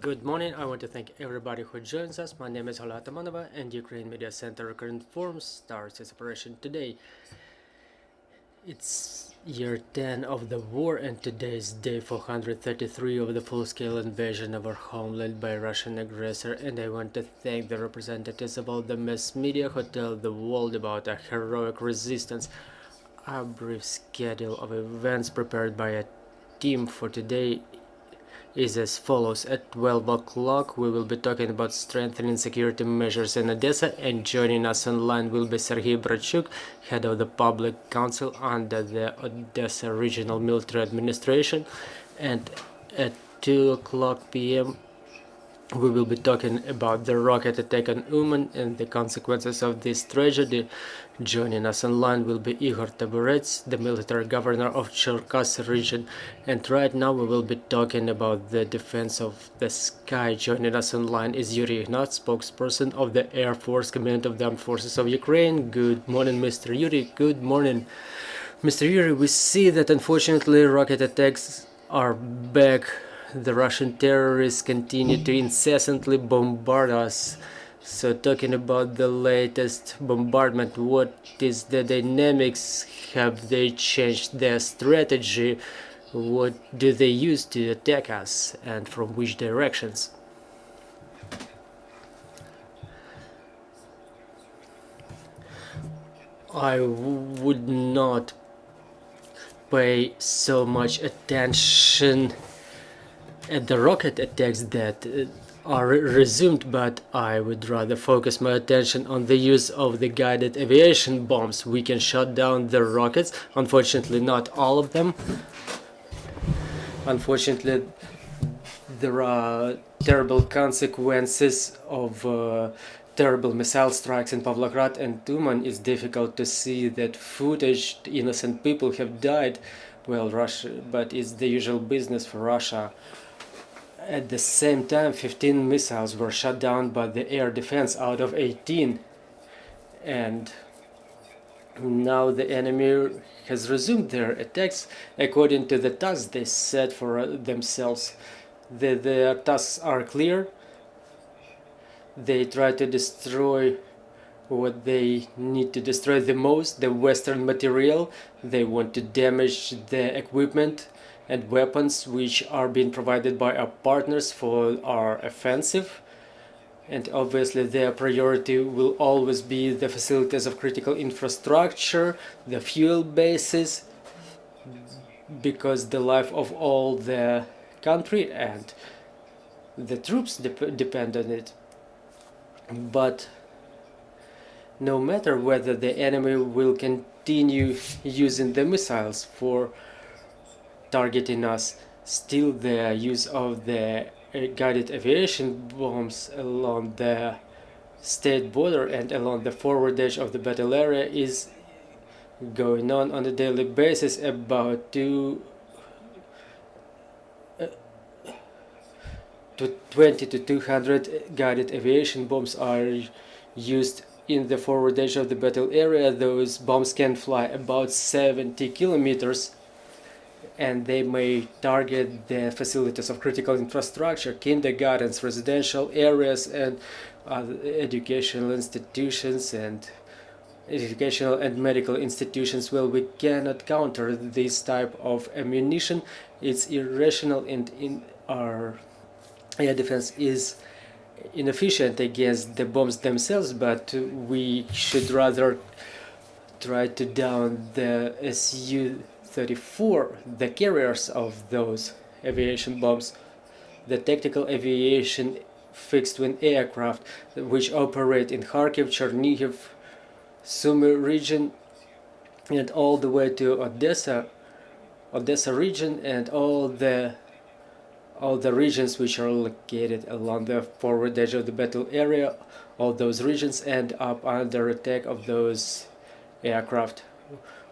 Good morning. I want to thank everybody who joins us. My name is Ola Atamanova, and Ukraine Media Center Current Forms starts its operation today. It's year 10 of the war, and today is day 433 of the full-scale invasion of our homeland by Russian aggressor, and I want to thank the representatives of all the mass media who tell the world about a heroic resistance. A brief schedule of events prepared by a team for today is as follows. At 12 o'clock we will be talking about strengthening security measures in Odessa, and joining us online will be Sergei Brachuk, head of the Public Council under the Odessa Regional Military Administration. And at 2 o'clock p.m. we will be talking about the rocket attack on Uman and the consequences of this tragedy. Joining us online will be Igor Taburets, the military governor of Cherkasy region. And right now we will be talking about the defense of the sky. Joining us online is Yuri Ignat, spokesperson of the Air Force Command of the Armed Forces of Ukraine. Good morning, Mr. Yuri. Good morning. Mr. Yuri, we see that unfortunately rocket attacks are back. The Russian terrorists continue to incessantly bombard us. So talking about the latest bombardment, what is the dynamics? Have they changed their strategy? What do they use to attack us, and from which directions? I would not pay so much attention at the rocket attacks that are resumed, but I would rather focus my attention on the use of the guided aviation bombs. We can shut down the rockets, unfortunately not all of them. Unfortunately, there are terrible consequences of terrible missile strikes in Pavlograd and Tuman. It's difficult to see that footage. Innocent people have died. Well, Russia, but it's the usual business for Russia. At the same time, 15 missiles were shot down by the air defense out of 18, and now the enemy has resumed their attacks according to the tasks they set for themselves. Their tasks are clear. They try to destroy what they need to destroy the most, the Western material. They want to damage the equipment and weapons which are being provided by our partners for our offensive. And obviously their priority will always be the facilities of critical infrastructure, the fuel bases, because the life of all the country and the troops depend on it. But no matter whether the enemy will continue using the missiles for targeting us, still the use of the guided aviation bombs along the state border and along the forward edge of the battle area is going on a daily basis. About 20 to 200 guided aviation bombs are used in the forward edge of the battle area. Those bombs can fly about 70 kilometers, and they may target the facilities of critical infrastructure, kindergartens, residential areas, and educational institutions and medical institutions. Well, we cannot counter this type of ammunition. It's irrational, and in our air defense is inefficient against the bombs themselves, but we should rather try to down the Su-34, the carriers of those aviation bombs, the tactical aviation fixed-wing aircraft which operate in Kharkiv, Chernihiv, Sumy region, and all the way to Odessa region, and all the regions which are located along the forward edge of the battle area. All those regions end up under attack of those aircraft.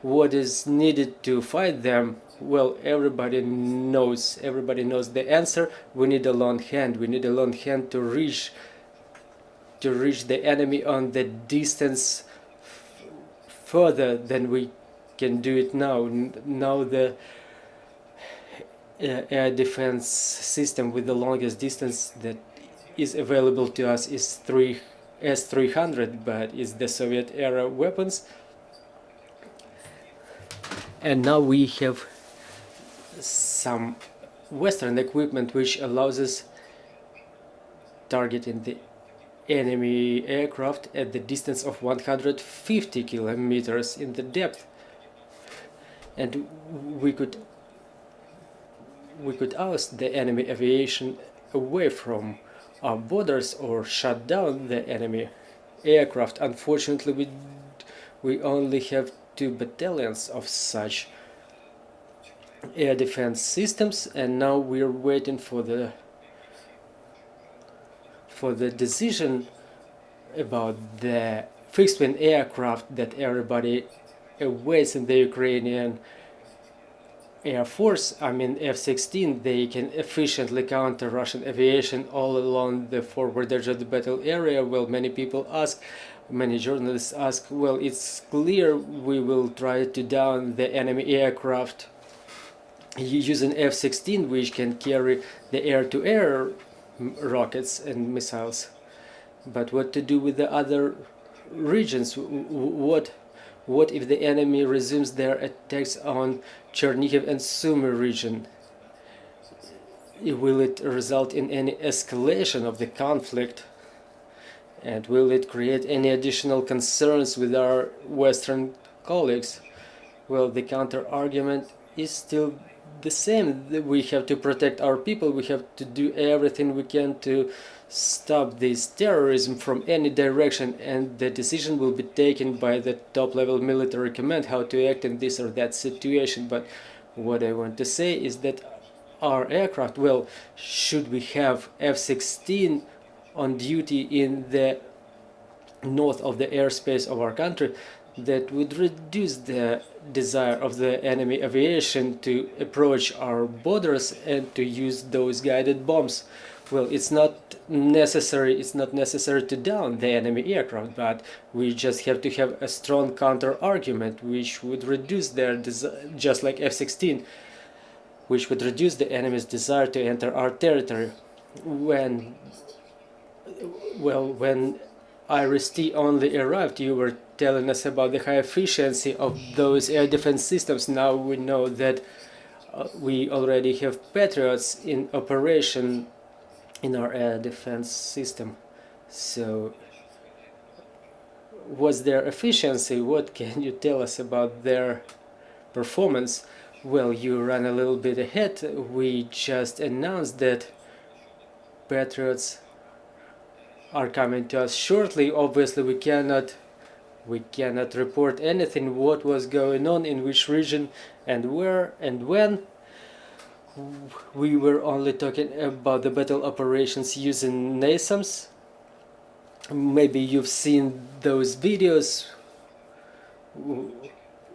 What is needed to fight them? Well, everybody knows the answer. We need a long hand. We need a long hand to reach the enemy on the distance further than we can do it now. Now the air defense system with the longest distance that is available to us is S-300, but it's the Soviet era weapons. And now we have some Western equipment which allows us targeting the enemy aircraft at the distance of 150 kilometers in the depth, and we could oust the enemy aviation away from our borders or shut down the enemy aircraft. Unfortunately, we only have 2 battalions of such air defense systems, and now we're waiting for the decision about the fixed-wing aircraft that everybody awaits in the Ukrainian Air Force. I mean F-16. They can efficiently counter Russian aviation all along the forward edge of the battle area. Well, many people ask, many journalists ask, well, it's clear we will try to down the enemy aircraft using F-16, which can carry the air-to-air rockets and missiles. But what to do with the other regions? What if the enemy resumes their attacks on Chernihiv and Sumy region? Will it result in any escalation of the conflict? And will it create any additional concerns with our Western colleagues? Well, the counter-argument is still the same. We have to protect our people. We have to do everything we can to stop this terrorism from any direction, and the decision will be taken by the top-level military command how to act in this or that situation. But what I want to say is that our aircraft, well, should we have F-16 on duty in the north of the airspace of our country, that would reduce the desire of the enemy aviation to approach our borders and to use those guided bombs. Well, it's not necessary to down the enemy aircraft, but we just have to have a strong counter argument which would reduce their desire, just like F-16, which would reduce the enemy's desire to enter our territory. When IRIS-T only arrived, you were telling us about the high efficiency of those air defense systems. Now we know that we already have Patriots in operation in our air defense system. So what's their efficiency? What can you tell us about their performance? Well, you ran a little bit ahead. We just announced that Patriots are coming to us shortly. Obviously we cannot report anything what was going on in which region and where and when. We were only talking about the battle operations using NASAMS. Maybe you've seen those videos.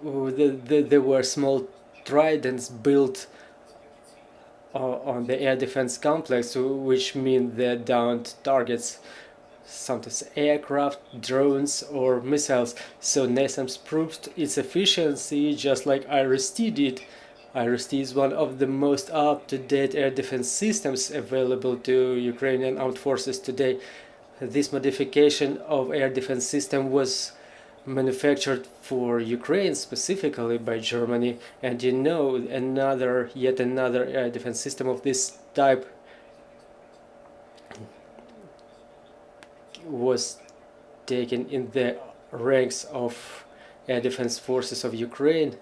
There were small tridents built on the air defense complex, which mean the downed targets, sometimes aircraft, drones or missiles. So NASAMS proved its efficiency just like IRIS-T did. IRIS-T is one of the most up-to-date air defense systems available to Ukrainian armed forces today. This modification of air defense system was manufactured for Ukraine specifically by Germany, and you know, yet another air defense system of this type was taken in the ranks of air defense forces of Ukraine.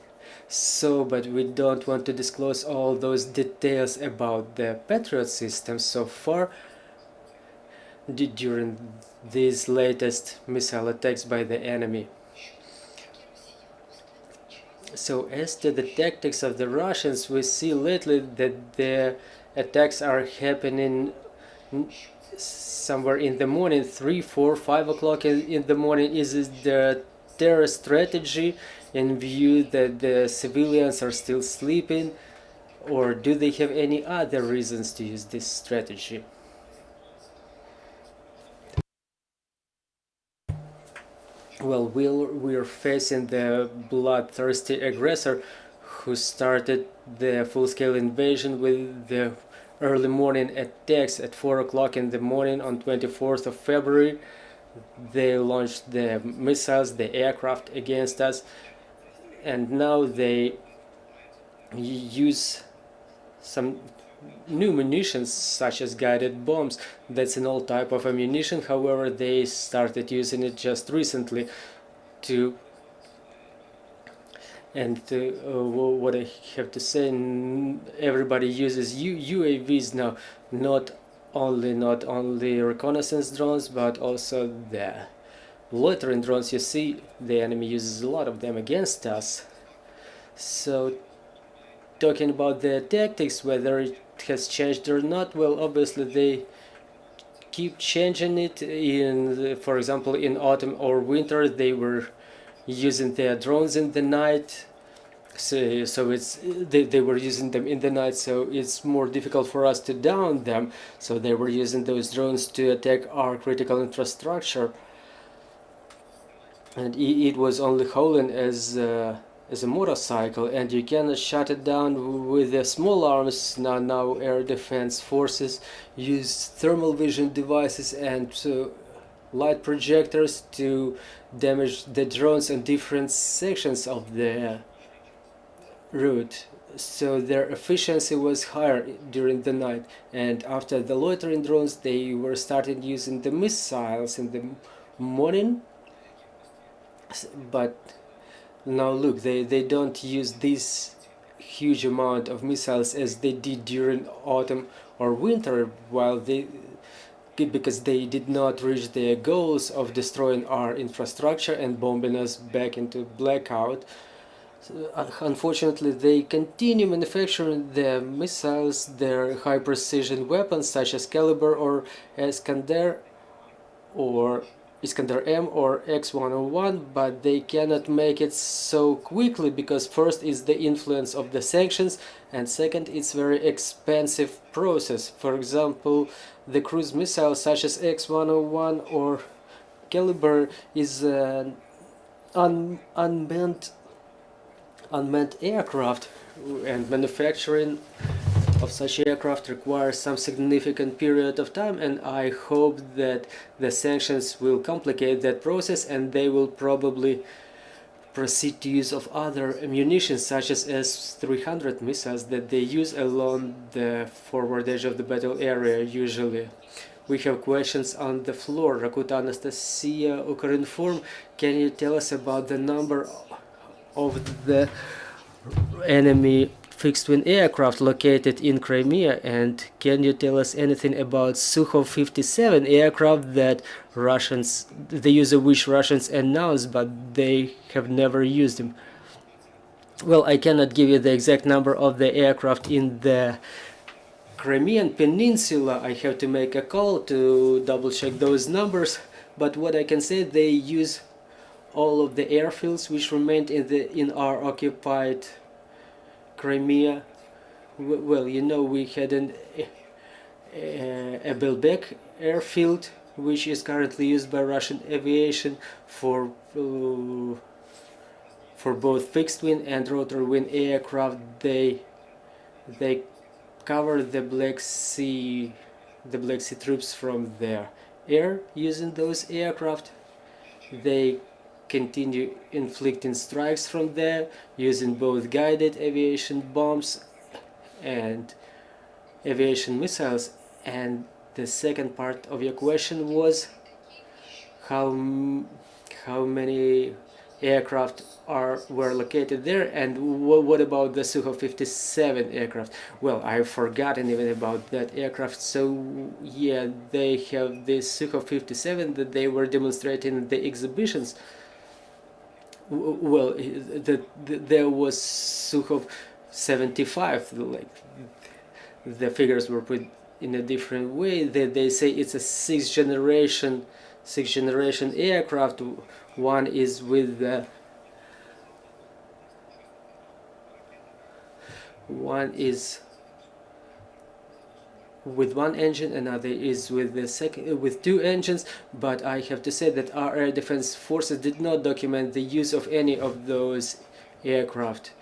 So, but we don't want to disclose all those details about the Patriot system so far during these latest missile attacks by the enemy. So as to the tactics of the Russians, we see lately that the attacks are happening somewhere in the morning, 3, 4, 5 o'clock in the morning. Is it the terror strategy in view that the civilians are still sleeping, or do they have any other reasons to use this strategy? Well, we're facing the bloodthirsty aggressor who started the full-scale invasion with the early morning attacks at 4 o'clock in the morning on 24th of February. They launched the missiles, the aircraft against us, and now they use some new munitions such as guided bombs. That's an old type of ammunition, however they started using it just recently to what I have to say, everybody uses UAVs now, not only reconnaissance drones but also the loitering drones. You see, the enemy uses a lot of them against us. So talking about the tactics, whether it has changed or not, well, obviously they keep changing it. For example, in autumn or winter they were using their drones in the night, so they were using them in the night, so it's more difficult for us to down them, so they were using those drones to attack our critical infrastructure, and it was only holding as a motorcycle, and you cannot shut it down with the small arms. Now air defense forces use thermal vision devices and light projectors to damage the drones on different sections of the route, so their efficiency was higher during the night. And after the loitering drones, they were started using the missiles in the morning, but now look, they don't use this huge amount of missiles as they did during autumn or winter, because they did not reach their goals of destroying our infrastructure and bombing us back into blackout. So, unfortunately, they continue manufacturing their missiles, their high precision weapons such as Caliber or Iskander M or X-101, but they cannot make it so quickly because first is the influence of the sanctions, and second, it's very expensive process. For example, the cruise missile such as X-101 or Caliber is an unmanned aircraft, and manufacturing of such aircraft requires some significant period of time, and I hope that the sanctions will complicate that process and they will probably proceed to use of other ammunition such as S-300 missiles that they use along the forward edge of the battle area usually. We have questions on the floor. Rakut Anastasia Ukrinform, can you tell us about the number of the enemy fixed-wing aircraft located in Crimea, and can you tell us anything about Sukhoi-57 aircraft that the use of which Russians announced but they have never used them? Well, I cannot give you the exact number of the aircraft in the Crimean Peninsula. I have to make a call to double check those numbers, but what I can say, they use all of the airfields which remained in our occupied Crimea. Well, you know, we had a Belbek airfield which is currently used by Russian aviation for both fixed-wing and rotor-wing aircraft. They cover the Black Sea troops from their air using those aircraft. They continue inflicting strikes from there using both guided aviation bombs and aviation missiles. And the second part of your question was how many aircraft were located there, and what about the Sukhoi-57 aircraft? Well, I've forgotten even about that aircraft. So yeah, they have this Sukhoi-57 that they were demonstrating in the exhibitions. Well, there was Sukhoi-75, like the figures were put in a different way. They say it's a sixth generation aircraft. One is with the one engine, another is with two engines, but I have to say that our air defense forces did not document the use of any of those aircraft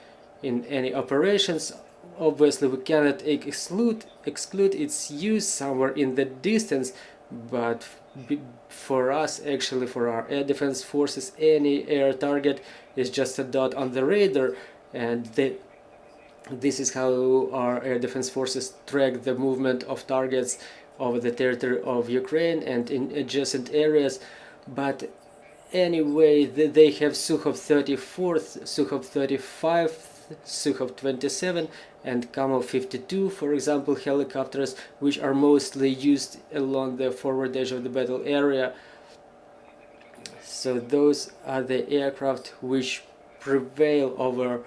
in any operations. Obviously, we cannot exclude its use somewhere in the distance, but for us, actually, for our air defense forces, any air target is just a dot on the radar, and this is how our air defense forces track the movement of targets over the territory of Ukraine and in adjacent areas. But anyway, they have Sukhov 34th, Sukhov 35th, Sukhov 27 and Kamo 52, for example, helicopters, which are mostly used along the forward edge of the battle area. So those are the aircraft which prevail over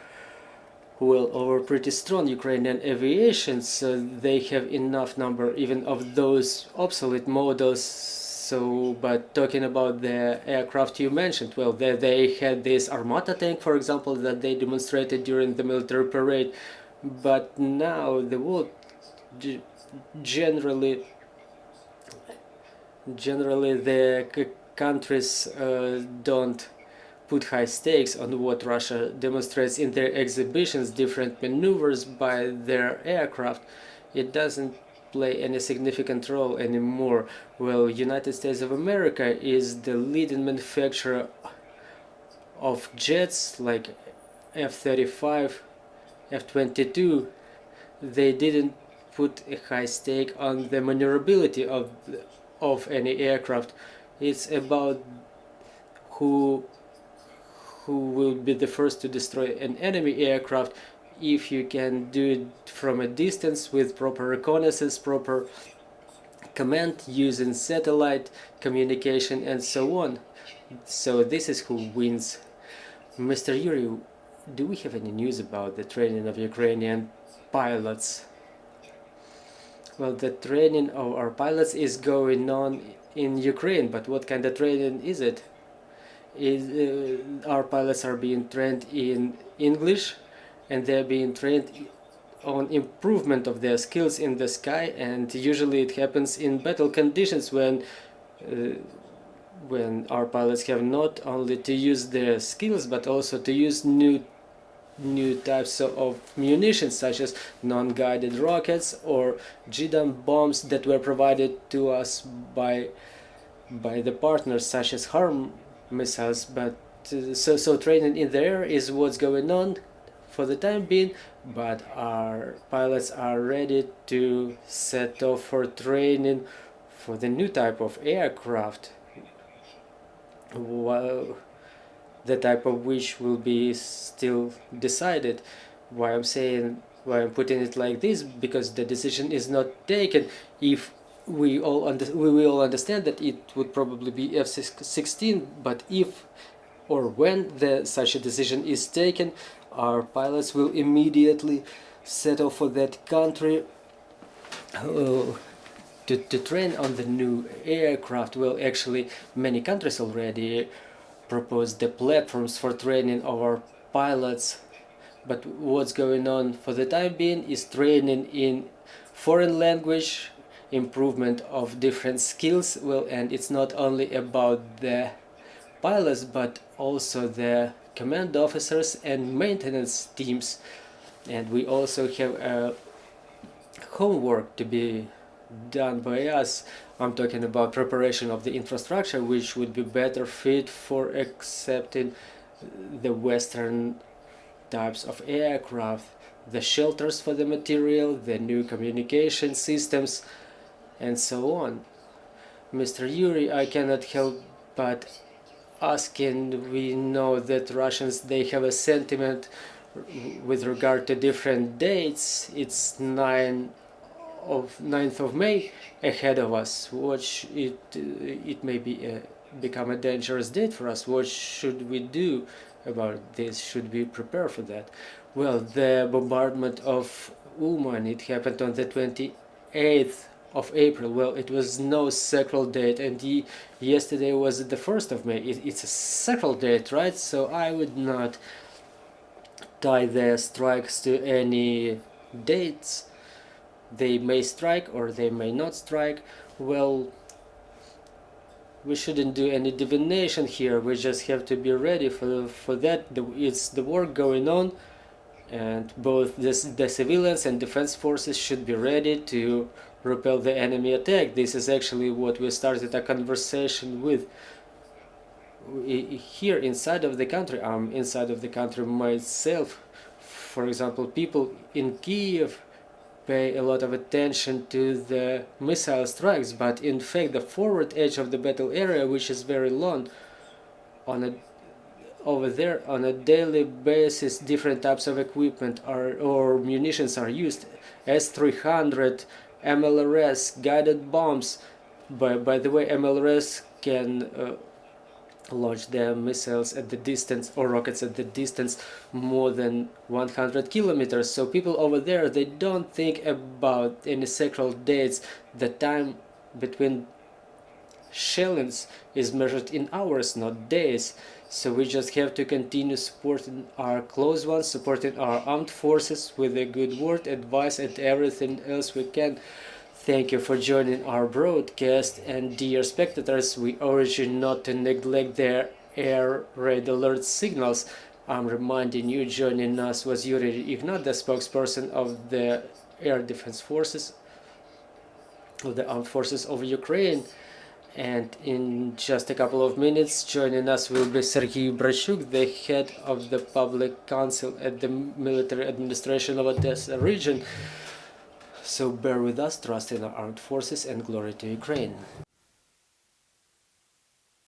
pretty strong Ukrainian aviation, so they have enough number even of those obsolete models. So, but talking about the aircraft you mentioned, well, they had this Armata tank, for example, that they demonstrated during the military parade, but now the world generally the countries don't put high stakes on what Russia demonstrates in their exhibitions, different maneuvers by their aircraft. It doesn't play any significant role anymore. Well, United States of America is the leading manufacturer of jets like F-35, F-22. They didn't put a high stake on the maneuverability of any aircraft. It's about who will be the first to destroy an enemy aircraft. If you can do it from a distance with proper reconnaissance, proper command, using satellite communication and so on. So this is who wins. Mr. Yuri, do we have any news about the training of Ukrainian pilots? Well, the training of our pilots is going on in Ukraine, but what kind of training is it? Our pilots are being trained in English, and they're being trained on improvement of their skills in the sky, and usually it happens in battle conditions when our pilots have not only to use their skills but also to use new types of munitions, such as non-guided rockets or GDAM bombs that were provided to us by the partners, such as HARM missiles. But so training in the air is what's going on for the time being, but our pilots are ready to set off for training for the new type of aircraft, while the type of which will be still decided. Why I'm putting it like this, because the decision is not taken. If we will all understand that it would probably be F-16, but if or when such a decision is taken, our pilots will immediately set off for that country to train on the new aircraft. Well, actually, many countries already proposed the platforms for training of our pilots, but what's going on for the time being is training in foreign language, improvement of different skills. Well, and it's not only about the pilots but also the command officers and maintenance teams, and we also have homework to be done by us. I'm talking about preparation of the infrastructure, which would be better fit for accepting the Western types of aircraft, the shelters for the material, the new communication systems, and so on. Mr. Yuri, I cannot help but asking, we know that Russians, they have a sentiment with regard to different dates. It's 9th of May ahead of us. It may be become a dangerous date for us. What should we do about this? Should we prepare for that? Well, the bombardment of Uman, it happened on the 28th of April. Well, it was no sacral date, and yesterday was the 1st of May. It's a sacral date, right? So I would not tie the strikes to any dates. They may strike or they may not strike. Well, we shouldn't do any divination here. We just have to be ready for that. It's the work going on, and both the civilians and defense forces should be ready to repel the enemy attack. This is actually what we started a conversation with here inside of the country. I'm inside of the country myself. For example, people in Kyiv pay a lot of attention to the missile strikes, but in fact the forward edge of the battle area, which is very long, over there on a daily basis different types of equipment or munitions are used. S-300, MLRS, guided bombs. By the way, MLRS can launch their missiles at the distance, or rockets at the distance more than 100 kilometers. So people over there, they don't think about any sacred dates. The time between shellings is measured in hours, not days. So we just have to continue supporting our close ones, supporting our armed forces with a good word, advice, and everything else we can. Thank you for joining our broadcast, and dear spectators, we urge you not to neglect their air raid alert signals. I'm reminding you, joining us was Yuri Ignat, the spokesperson of the Air Defense Forces, of the Armed Forces of Ukraine. And in just a couple of minutes, joining us will be Serhiy Brachuk, the head of the Public Council at the Military Administration of Odessa region. So bear with us, trust in our armed forces, and glory to Ukraine.